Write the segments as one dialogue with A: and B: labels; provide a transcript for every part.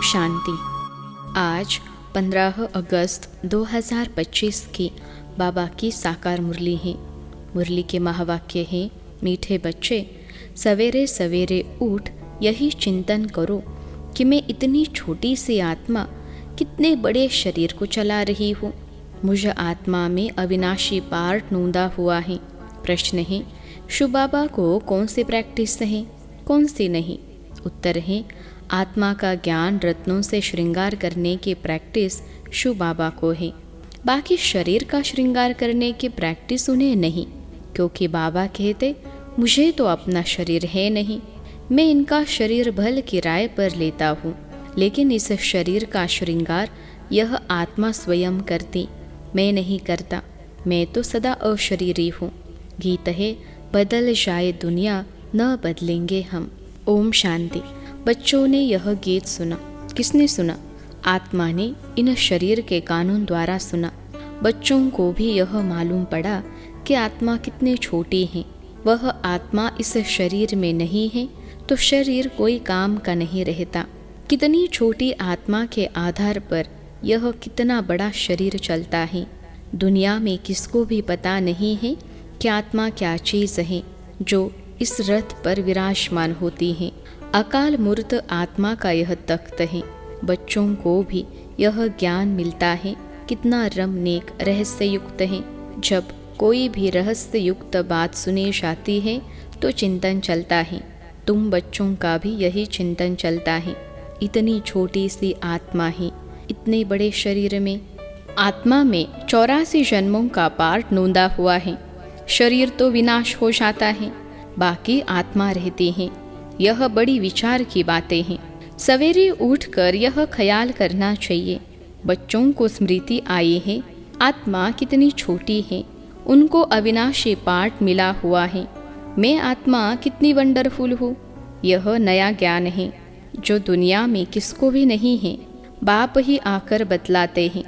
A: शांति। आज 15 अगस्त 2025 की बाबा की साकार मुरली है। मुरली के महावाक्य है, मीठे बच्चे सवेरे सवेरे उठ यही चिंतन करो कि मैं इतनी छोटी सी आत्मा कितने बड़े शरीर को चला रही हूँ। मुझ आत्मा में अविनाशी पार्ट नूंदा हुआ है। प्रश्न है, शिव बाबा को कौन सी प्रैक्टिस है, कौन सी नहीं? उत्तर है, आत्मा का ज्ञान रत्नों से श्रृंगार करने की प्रैक्टिस शिव बाबा को है। बाकी शरीर का श्रृंगार करने की प्रैक्टिस उन्हें नहीं, क्योंकि बाबा कहते मुझे तो अपना शरीर है नहीं, मैं इनका शरीर भल किराए पर लेता हूँ, लेकिन इस शरीर का श्रृंगार यह आत्मा स्वयं करती, मैं नहीं करता। मैं तो सदा अशरीरी हूँ। गीत है, बदल जाए दुनिया न बदलेंगे हम। ओम शांति। बच्चों ने यह गीत सुना। किसने सुना? आत्मा ने इन शरीर के कानून द्वारा सुना। बच्चों को भी यह मालूम पड़ा कि आत्मा कितनी छोटी है। वह आत्मा इस शरीर में नहीं है तो शरीर कोई काम का नहीं रहता। कितनी छोटी आत्मा के आधार पर यह कितना बड़ा शरीर चलता है। दुनिया में किसको भी पता नहीं है कि आत्मा क्या चीज़ है जो इस रथ पर विराजमान होती है। अकाल मूर्त आत्मा का यह तख्त है। बच्चों को भी यह ज्ञान मिलता है कितना रमणीक रहस्य युक्त है। जब कोई भी रहस्य युक्त बात सुनी जाती है तो चिंतन चलता है। तुम बच्चों का भी यही चिंतन चलता है। इतनी छोटी सी आत्मा है, इतने बड़े शरीर में। आत्मा में 84 जन्मों का पार्ट नोंदा हुआ है। शरीर तो विनाश हो जाता है, बाकी आत्मा रहती है। यह बड़ी विचार की बातें हैं। सवेरे उठकर यह ख्याल करना चाहिए। बच्चों को स्मृति आई है, आत्मा कितनी छोटी है, उनको अविनाशी पार्ट मिला हुआ है। मैं आत्मा कितनी वंडरफुल हूँ। यह नया ज्ञान है जो दुनिया में किसको भी नहीं है। बाप ही आकर बतलाते हैं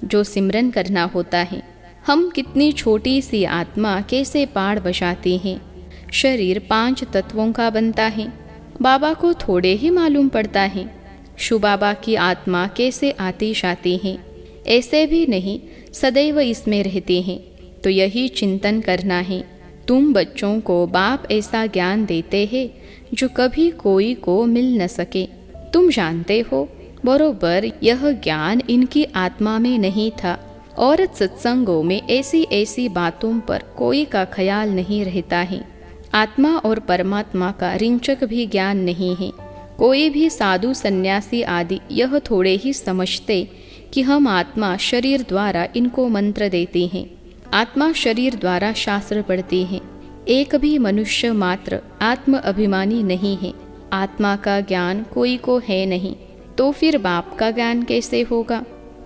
A: जो सिमरन करना होता है। हम कितनी छोटी सी आत्मा कैसे पाड़ बजाती हैं। शरीर 5 तत्वों का बनता है। बाबा को थोड़े ही मालूम पड़ता है शिव बाबा की आत्मा कैसे आती जाती है। ऐसे भी नहीं, सदैव इसमें रहते हैं। तो यही चिंतन करना है। तुम बच्चों को बाप ऐसा ज्ञान देते हैं जो कभी कोई को मिल न सके। तुम जानते हो बरोबर यह ज्ञान इनकी आत्मा में नहीं था। और सत्संगों में ऐसी ऐसी बातों पर कोई का ख्याल नहीं रहता है। आत्मा और परमात्मा का रिंचक भी ज्ञान नहीं है। कोई भी साधु सन्यासी आदि यह थोड़े ही समझते कि हम आत्मा शरीर द्वारा इनको मंत्र देते हैं, आत्मा शरीर द्वारा शास्त्र पढ़ती है। एक भी मनुष्य मात्र आत्म अभिमानी नहीं है। आत्मा का ज्ञान कोई को है नहीं, तो फिर बाप का ज्ञान कैसे होगा?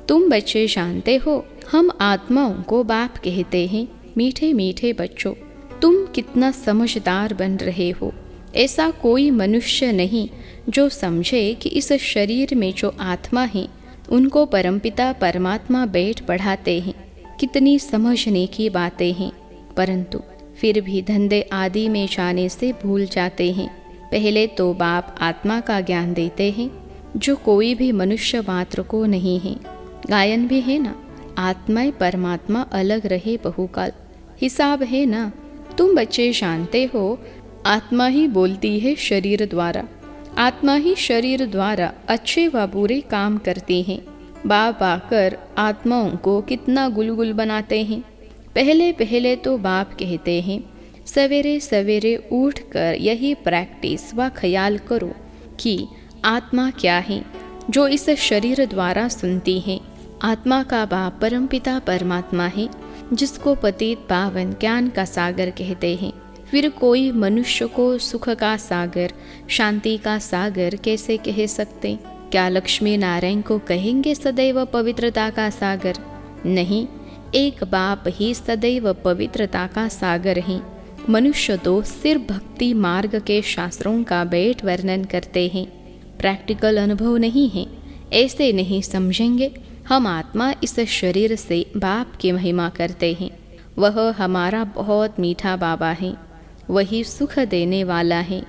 A: तुम बच्चे जानते हो, हम आत्माओं को बाप कहते हैं। मीठे मीठे बच्चों, तुम कितना समझदार बन रहे हो। ऐसा कोई मनुष्य नहीं जो समझे कि इस शरीर में जो आत्मा है उनको परमपिता परमात्मा बैठ पढ़ाते हैं। कितनी समझने की बातें हैं, परंतु फिर भी धंधे आदि में जाने से भूल जाते हैं। पहले तो बाप आत्मा का ज्ञान देते हैं जो कोई भी मनुष्य मात्र को नहीं है। गायन भी है ना, आत्मा परमात्मा अलग रहे बहुकाल। हिसाब है ना। तुम बच्चे जानते हो, आत्मा ही बोलती है शरीर द्वारा। आत्मा ही शरीर द्वारा अच्छे व बुरे काम करती है। बाप आकर आत्माओं को कितना गुलगुल बनाते हैं। पहले पहले तो बाप कहते हैं सवेरे सवेरे उठकर यही प्रैक्टिस व ख्याल करो कि आत्मा क्या है जो इस शरीर द्वारा सुनती है। आत्मा का बाप परमपिता परमात्मा है जिसको पतित पावन ज्ञान का सागर कहते हैं। फिर कोई मनुष्य को सुख का सागर, शांति का सागर कैसे कह सकते? क्या लक्ष्मी नारायण को कहेंगे सदैव पवित्रता का सागर? नहीं, एक बाप ही सदैव पवित्रता का सागर है। मनुष्य तो सिर्फ भक्ति मार्ग के शास्त्रों का बैठ वर्णन करते हैं, प्रैक्टिकल अनुभव नहीं है। ऐसे नहीं समझेंगे। हम आत्मा इस शरीर से बाप की महिमा करते हैं। वह हमारा बहुत मीठा बाबा है, वही सुख देने वाला है।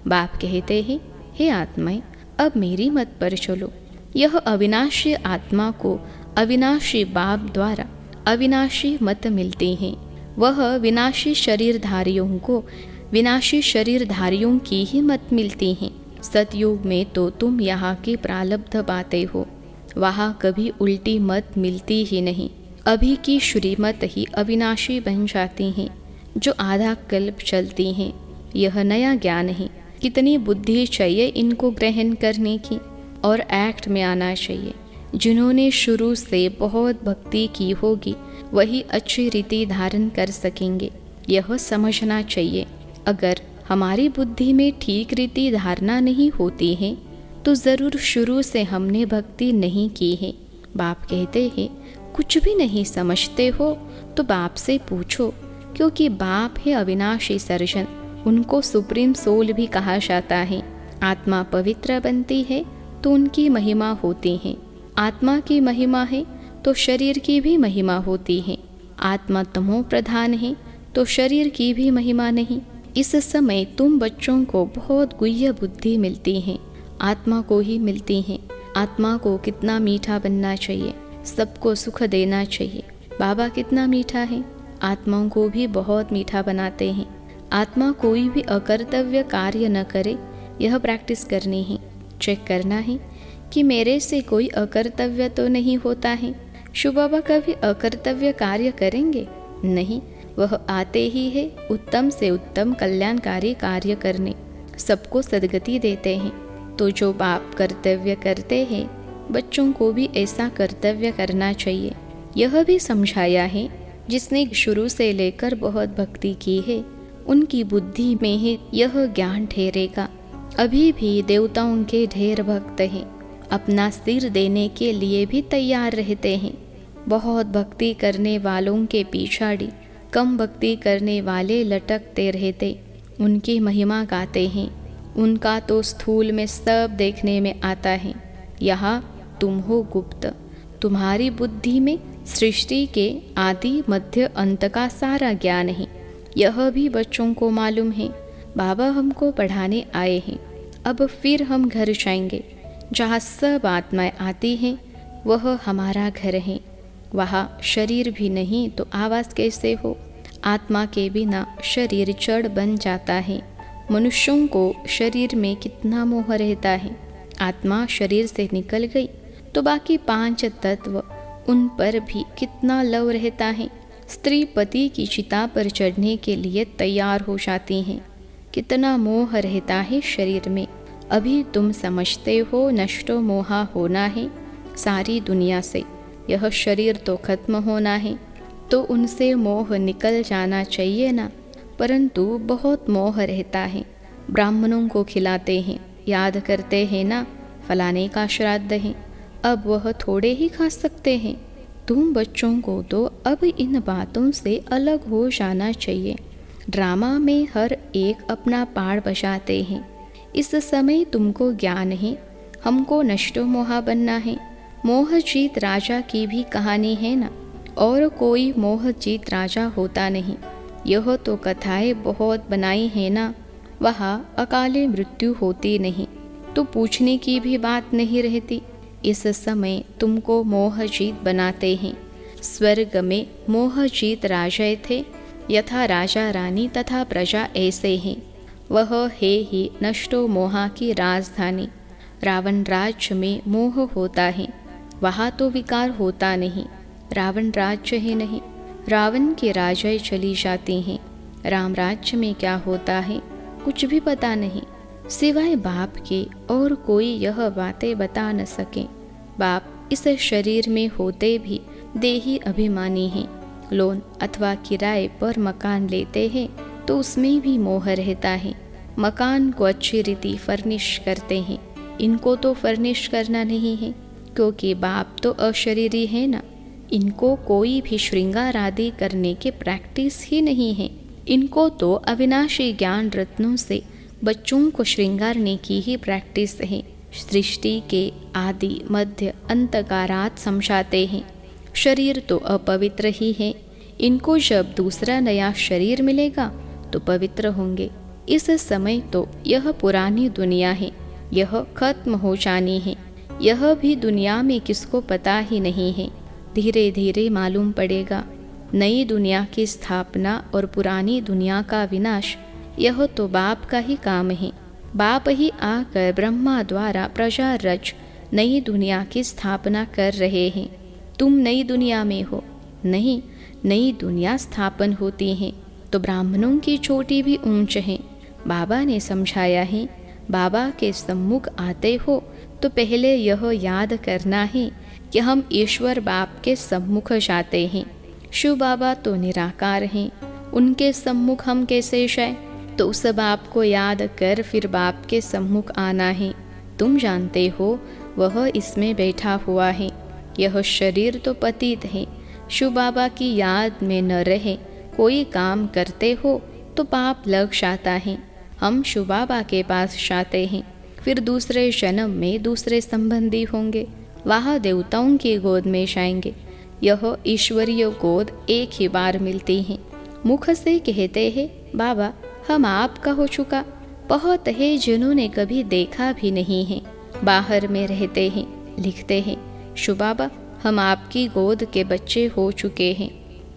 A: बाप कहते हैं, हे आत्माएं, अब मेरी मत पर चलो, यह अविनाशी आत्मा को अविनाशी बाप द्वारा अविनाशी मत मिलते हैं। वह विनाशी शरीरधारियों को विनाशी शरीरधारियों की ही मत मिलती हैं। सतयुग में तो तुम यहाँ की प्रारब्ध पाते हो, वहाँ कभी उल्टी मत मिलती ही नहीं। अभी की श्रीमत ही अविनाशी बन जाती हैं, जो आधा कल्प चलती हैं। यह नया ज्ञान है। कितनी बुद्धि चाहिए इनको ग्रहण करने की, और एक्ट में आना चाहिए। जिन्होंने शुरू से बहुत भक्ति की होगी वही अच्छी रीति धारण कर सकेंगे, यह समझना चाहिए। अगर हमारी बुद्धि में ठीक रीति धारणा नहीं होती है तो ज़रूर शुरू से हमने भक्ति नहीं की है। बाप कहते हैं कुछ भी नहीं समझते हो तो बाप से पूछो, क्योंकि बाप है अविनाशी सर्जन। उनको सुप्रीम सोल भी कहा जाता है। आत्मा पवित्र बनती है तो उनकी महिमा होती है। आत्मा की महिमा है तो शरीर की भी महिमा होती है। आत्मा तमो प्रधान है तो शरीर की भी महिमा नहीं। इस समय तुम बच्चों को बहुत गुह्य बुद्धि मिलती है, आत्मा को ही मिलती है। आत्मा को कितना मीठा बनना चाहिए, सबको सुख देना चाहिए। बाबा कितना मीठा है, आत्माओं को भी बहुत मीठा बनाते हैं। आत्मा कोई भी अकर्तव्य कार्य न करे, यह प्रैक्टिस करनी है। चेक करना है कि मेरे से कोई अकर्तव्य तो नहीं होता है। शिव बाबा कभी अकर्तव्य कार्य करेंगे? नहीं, वह आते ही है उत्तम से उत्तम कल्याणकारी कार्य करने, सबको सद्गति देते हैं। तो जो बाप कर्तव्य करते हैं, बच्चों को भी ऐसा कर्तव्य करना चाहिए। यह भी समझाया है जिसने शुरू से लेकर बहुत भक्ति की है, उनकी बुद्धि में ही यह ज्ञान ठहरेगा। अभी भी देवताओं के ढेर भक्त हैं, अपना सिर देने के लिए भी तैयार रहते हैं। बहुत भक्ति करने वालों के पिछाड़ी कम भक्ति करने वाले लटकते रहते, उनकी महिमा गाते हैं। उनका तो स्थूल में सब देखने में आता है। यहाँ तुम हो गुप्त, तुम्हारी बुद्धि में सृष्टि के आदि मध्य अंत का सारा ज्ञान है। यह भी बच्चों को मालूम है। बाबा हमको पढ़ाने आए हैं, अब फिर हम घर जाएंगे। जहाँ सब आत्माएं आती हैं वह हमारा घर है। वहाँ शरीर भी नहीं तो आवास कैसे हो? आत्मा के बिना शरीर जड़ बन जाता है। मनुष्यों को शरीर में कितना मोह रहता है। आत्मा शरीर से निकल गई तो बाकी 5 तत्व, उन पर भी कितना लव रहता है। स्त्री पति की चिता पर चढ़ने के लिए तैयार हो जाती हैं। कितना मोह रहता है शरीर में। अभी तुम समझते हो नष्टो मोहा होना है सारी दुनिया से। यह शरीर तो खत्म होना है, तो उनसे मोह निकल जाना चाहिए ना। परंतु बहुत मोह रहता है। ब्राह्मणों को खिलाते हैं, याद करते हैं ना फलाने का श्राद्ध है, अब वह थोड़े ही खा सकते हैं। तुम बच्चों को तो अब इन बातों से अलग हो जाना चाहिए। ड्रामा में हर एक अपना पार्ट बजाते हैं। इस समय तुमको ज्ञान है, हमको नष्टो मोहा बनना है। मोह जीत राजा की भी कहानी है ना, और कोई मोह जीत राजा होता नहीं। यह तो कथाएं बहुत बनाई है ना, वहाँ अकाले मृत्यु होती नहीं, तो पूछने की भी बात नहीं रहती। इस समय तुमको मोह जीत बनाते हैं। स्वर्ग में मोह जीत राजा थे, यथा राजा रानी तथा प्रजा ऐसे हैं। वह है ही नष्टो मोहा की राजधानी। रावण राज्य में मोह होता है, वहाँ तो विकार होता नहीं। रावण राज्य ही नहीं, रावण के राजाएं चली जाती हैं। राम राज्य में क्या होता है कुछ भी पता नहीं, सिवाय बाप के और कोई यह बातें बता न सके। बाप इस शरीर में होते भी देही अभिमानी हैं। लोन अथवा किराए पर मकान लेते हैं तो उसमें भी मोह रहता है। मकान को अच्छी रीति फर्निश करते हैं, इनको तो फर्निश करना नहीं है, क्योंकि बाप तो अशरीरी है ना। इनको कोई भी श्रृंगार आदि करने के प्रैक्टिस ही नहीं है। इनको तो अविनाशी ज्ञान रत्नों से बच्चों को श्रृंगारने की ही प्रैक्टिस है। सृष्टि के आदि मध्य अंत का रात समझाते हैं। शरीर तो अपवित्र ही है, इनको जब दूसरा नया शरीर मिलेगा तो पवित्र होंगे। इस समय तो यह पुरानी दुनिया है, यह खत्म हो जानी है। यह भी दुनिया में किसको पता ही नहीं है। धीरे धीरे मालूम पड़ेगा। नई दुनिया की स्थापना और पुरानी दुनिया का विनाश, यह तो बाप का ही काम है। बाप ही आकर ब्रह्मा द्वारा प्रजा रच नई दुनिया की स्थापना कर रहे हैं। तुम नई दुनिया में हो? नहीं, नई दुनिया स्थापन होती है तो ब्राह्मणों की चोटी भी ऊंच है। बाबा ने समझाया है, बाबा के सम्मुख आते हो तो पहले यह याद करना है कि हम ईश्वर बाप के सम्मुख जाते हैं। शिव बाबा तो निराकार हैं, उनके सम्मुख हम कैसे जाए? तो उस बाप को याद कर फिर बाप के सम्मुख आना है। तुम जानते हो वह इसमें बैठा हुआ है। यह शरीर तो पतित है। शिव बाबा की याद में न रहे कोई काम करते हो तो पाप लग जाता है। हम शिव बाबा के पास जाते हैं, फिर दूसरे जन्म में दूसरे संबंधी होंगे, वहाँ देवताओं की गोद में जाएंगे। यह ईश्वरीय गोद एक ही बार मिलती है। मुख से कहते हैं बाबा हम आपका हो चुका, बहुत है जिन्होंने कभी देखा भी नहीं है। बाहर में रहते हैं, लिखते हैं शिव बाबा हम आपकी गोद के बच्चे हो चुके हैं।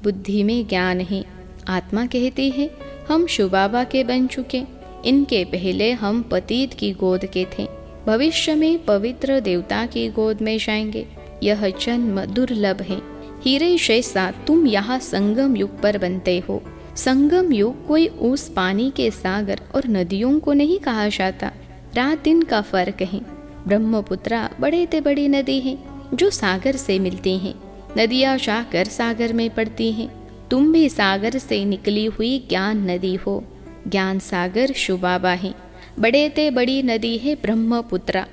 A: बुद्धि में ज्ञान है। आत्मा कहती है हम शिव बाबा के बन चुके, इनके पहले हम पतित की गोद के थे, भविष्य में पवित्र देवता की गोद में जाएंगे। यह जन्म दुर्लभ है। हीरे जैसा तुम यहाँ संगम युग पर बनते हो। संगम युग कोई उस पानी के सागर और नदियों को नहीं कहा जाता, रात दिन का फर्क है। ब्रह्मपुत्रा बड़े ते बड़ी नदी है जो सागर से मिलती हैं। नदियाँ जाकर सागर में पड़ती हैं। तुम भी सागर से निकली हुई ज्ञान नदी हो। ज्ञान सागर शिव बाबा है। बड़े ते बड़ी नदी है ब्रह्मपुत्रा,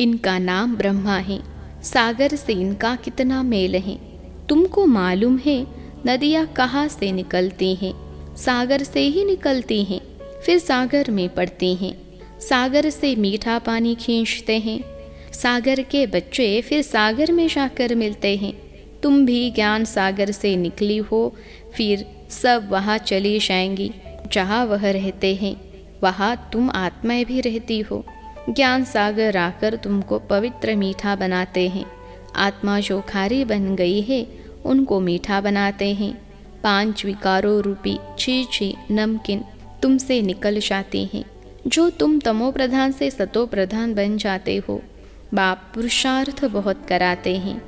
A: इनका नाम ब्रह्मा है। सागर से इनका कितना मेल है। तुमको मालूम है नदियाँ कहाँ से निकलती हैं? सागर से ही निकलती हैं, फिर सागर में पड़ती हैं। सागर से मीठा पानी खींचते हैं। सागर के बच्चे फिर सागर में जाकर मिलते हैं। तुम भी ज्ञान सागर से निकली हो, फिर सब वहाँ चली जाएंगी जहाँ वह रहते हैं। वहाँ तुम आत्माएं भी रहती हो। ज्ञान सागर आकर तुमको पवित्र मीठा बनाते हैं। आत्मा जो खारी बन गई है उनको मीठा बनाते हैं। 5 विकारों रूपी छी नमकीन तुमसे निकल जाती हैं। जो तुम तमो प्रधान से सतो प्रधान बन जाते हो। बाप पुरुषार्थ बहुत कराते हैं।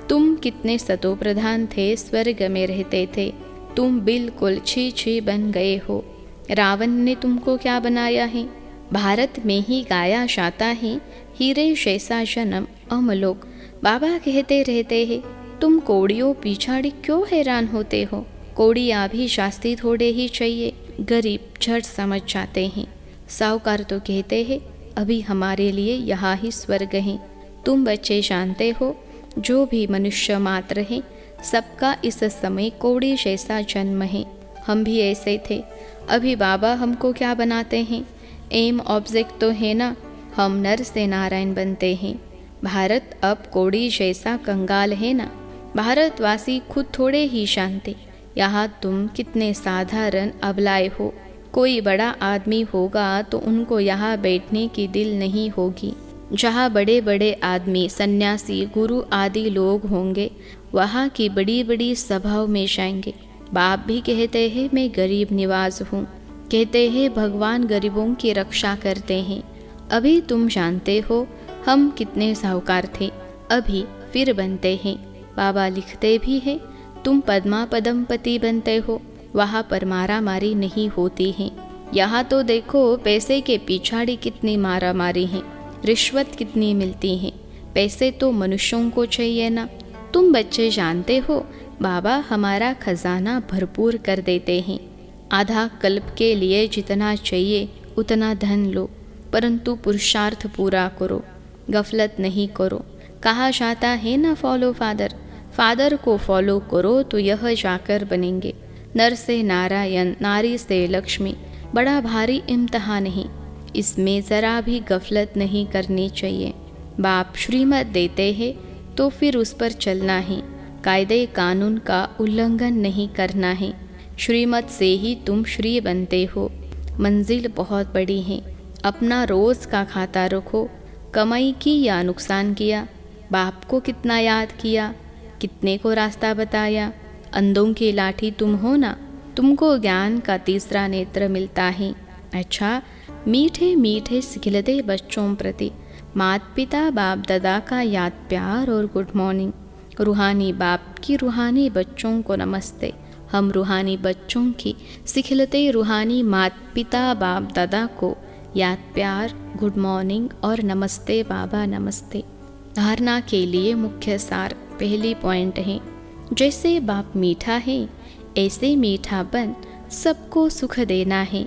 A: तुम कितने सतो प्रधान थे, स्वर्ग में रहते थे, तुम बिल्कुल छी बन गए हो। रावण ने तुमको क्या बनाया है? भारत में ही गाया जाता है हीरे जैसा जन्म अमलोक। बाबा कहते रहते हैं तुम कोड़ियों पिछाड़ी क्यों हैरान होते हो? कोड़ियाँ भी शास्त्री थोड़े ही चाहिए, गरीब झट समझ जाते हैं। साहूकार तो कहते हैं अभी हमारे लिए यहाँ ही स्वर्ग है। तुम बच्चे जानते हो जो भी मनुष्य मात्र है सबका इस समय कोड़ी जैसा जन्म है। हम भी ऐसे थे। अभी बाबा हमको क्या बनाते हैं? एम ऑब्जेक्ट तो है ना, हम नर से नारायण बनते हैं। भारत अब कोड़ी जैसा कंगाल है ना। भारतवासी खुद थोड़े ही शांति। यहाँ तुम कितने साधारण अबलाए हो। कोई बड़ा आदमी होगा तो उनको यहाँ बैठने की दिल नहीं होगी। जहाँ बड़े बड़े आदमी, सन्यासी, गुरु आदि लोग होंगे वहाँ की बड़ी बड़ी सभाओं में जाएंगे। बाप भी कहते हैं मैं गरीब निवाज हूँ। कहते हैं भगवान गरीबों की रक्षा करते हैं। अभी तुम जानते हो हम कितने साहूकार थे, अभी फिर बनते हैं। बाबा लिखते भी हैं तुम पद्मा पदमपति बनते हो, वहाँ पर मारा मारी नहीं होती है। यहाँ तो देखो पैसे के पिछाड़ी कितनी मारा मारी है, रिश्वत कितनी मिलती है। पैसे तो मनुष्यों को चाहिए ना। तुम बच्चे जानते हो बाबा हमारा खजाना भरपूर कर देते हैं। आधा कल्प के लिए जितना चाहिए उतना धन लो, परंतु पुरुषार्थ पूरा करो, गफलत नहीं करो। कहा जाता है ना फॉलो फादर, फादर को फॉलो करो तो यह जाकर बनेंगे। नर से नारायण, नारी से लक्ष्मी, बड़ा भारी इम्तहान है। इसमें ज़रा भी गफलत नहीं करनी चाहिए। बाप श्रीमत देते हैं तो फिर उस पर चलना है। कायदे कानून का उल्लंघन नहीं करना है। श्रीमत से ही तुम श्री बनते हो। मंजिल बहुत बड़ी है। अपना रोज़ का खाता रखो। कमाई की या नुकसान किया, बाप को कितना याद किया, कितने को रास्ता बताया। अंधों की लाठी तुम हो ना, तुमको ज्ञान का तीसरा नेत्र मिलता है। अच्छा, मीठे मीठे सिखिलते बच्चों प्रति माता पिता बाप दादा का याद प्यार और गुड मॉर्निंग। रूहानी बाप की रूहानी बच्चों को नमस्ते। हम रूहानी बच्चों की सिखिलते रूहानी माता पिता बाप दादा को याद प्यार, गुड मॉर्निंग और नमस्ते बाबा नमस्ते। धारणा के लिए मुख्य सार पहली पॉइंट है, जैसे बाप मीठा है ऐसे मीठा बन सबको सुख देना है।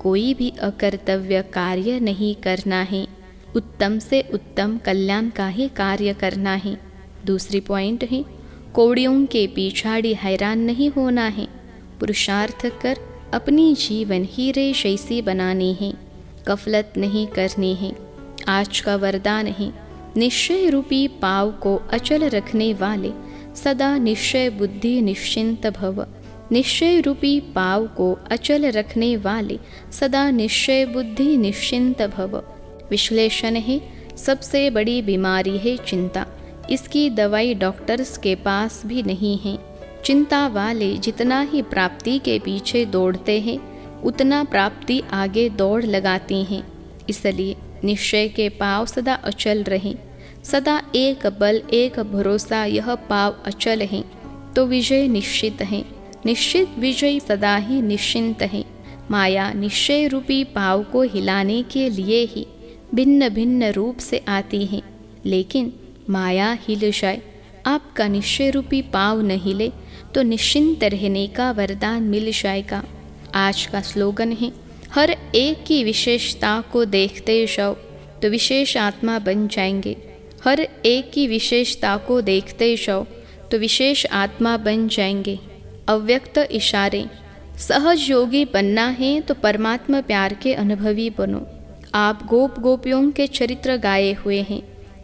A: कोई भी अकर्तव्य कार्य नहीं करना है, उत्तम से उत्तम कल्याण का ही कार्य करना है। दूसरी पॉइंट है, कौड़ियों के पिछाड़ी हैरान नहीं होना है। पुरुषार्थ कर अपनी जीवन हीरे जैसी बनानी है, गफलत नहीं करनी है। आज का वरदान है, निश्चय रूपी पाव को अचल रखने वाले सदा निश्चय बुद्धि निश्चिंत भव। निश्चय रूपी पाव को अचल रखने वाले सदा निश्चय बुद्धि निश्चिंत भव। विश्लेषण है, सबसे बड़ी बीमारी है चिंता। इसकी दवाई डॉक्टर्स के पास भी नहीं है। चिंता वाले जितना ही प्राप्ति के पीछे दौड़ते हैं, उतना प्राप्ति आगे दौड़ लगाती हैं। इसलिए निश्चय के पाव सदा अचल रहें। सदा एक बल एक भरोसा, यह पाव अचल है तो विजय निश्चित है। निश्चित विजय सदा ही निश्चिंत है। माया निश्चय रूपी पाव को हिलाने के लिए ही भिन्न भिन्न रूप से आती है, लेकिन माया हिल जाए, आपका निश्चय रूपी पाव न हिले तो निश्चिंत रहने का वरदान मिल जाएगा। आज का स्लोगन है, हर एक की विशेषता को देखते जाओ तो विशेष आत्मा बन जाएंगे। हर एक की विशेषता को देखते जाओ तो विशेष आत्मा बन जाएंगे। अव्यक्त इशारे, सहज योगी बनना है तो परमात्मा प्यार के अनुभवी बनो। आप गोप गोपियों के चरित्र गाए हुए हैं।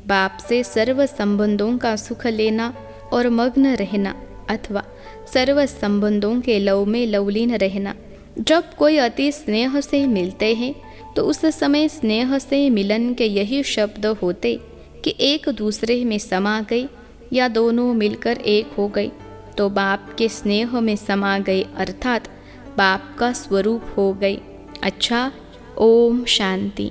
A: बाप से सर्व संबंधों का सुख लेना और मग्न रहना, अथवा सर्व संबंधों के लव में लवलीन रहना। जब कोई अति स्नेह से मिलते हैं तो उस समय स्नेह से मिलन के यही शब्द होते कि एक दूसरे में समा गई या दोनों मिलकर एक हो गई तो बाप के स्नेह में समा गए, अर्थात बाप का स्वरूप हो गई। अच्छा, ओम शांति।